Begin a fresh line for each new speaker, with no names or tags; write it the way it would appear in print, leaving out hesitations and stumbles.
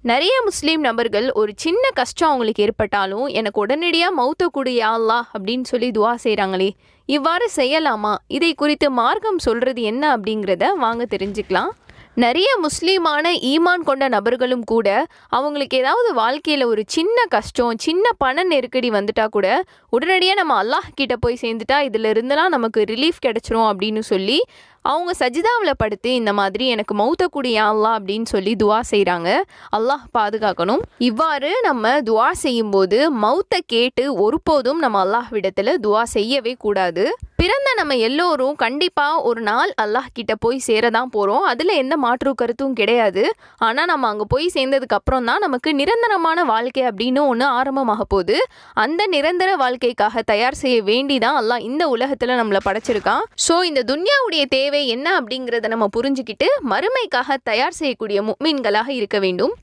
நிறைய முஸ்லீம் நபர்கள் ஒரு சின்ன கஷ்டம் அவங்களுக்கு ஏற்பட்டாலும் எனக்கு உடனடியாக மௌத்த கொடு யா அல்லாஹ் அப்படின்னு சொல்லி துவா செய்கிறாங்களே, இவ்வாறு செய்யலாமா? இதை குறித்து மார்க்கம் சொல்கிறது என்ன அப்படிங்கிறத வாங்க தெரிஞ்சுக்கலாம். நிறைய முஸ்லீமான ஈமான் கொண்ட நபர்களும் கூட அவங்களுக்கு ஏதாவது வாழ்க்கையில் ஒரு சின்ன கஷ்டம், சின்ன பண நெருக்கடி வந்துட்டா கூட உடனடியாக நம்ம அல்லாஹ் கிட்ட போய் சேர்ந்துட்டா இதில் இருந்தெல்லாம் நமக்கு ரிலீஃப் கிடைச்சிரும் அப்படின்னு சொல்லி அவங்க சஜிதாவில் படுத்து இந்த மாதிரி எனக்கு மௌத்த கொடு யா அல்லாஹ் அப்படின்னு சொல்லி துவா செய்கிறாங்க. அல்லாஹ் பாதுகாக்கணும். இவ்வாறு நம்ம துவா செய்யும்போது மௌத்தை கேட்டு ஒருபோதும் நம்ம அல்லாஹ் விடத்தில் துவா செய்யவே கூடாது. பிறந்த நம்ம எல்லோரும் கண்டிப்பாக ஒரு நாள் அல்லாஹ் கிட்ட போய் சேரதான் போகிறோம். அதில் எந்த மாற்று கருத்தும் கிடையாது. ஆனால் நம்ம அங்கே போய் சேர்ந்ததுக்கு அப்புறம் தான் நமக்கு நிரந்தரமான வாழ்க்கை அப்படின்னு ஒன்று ஆரம்பமாக போகுது. அந்த நிரந்தர வாழ்க்கைக்காக தயார் செய்ய வேண்டி தான் அல்லாஹ் இந்த உலகத்தில் நம்மளை படைச்சிருக்கான். ஸோ இந்த துன்யாவுடைய தேவை என்ன அப்படிங்கிறத நம்ம புரிஞ்சுக்கிட்டு மறுமைக்காக தயார் செய்யக்கூடிய முஃமின்களாக இருக்க வேண்டும்.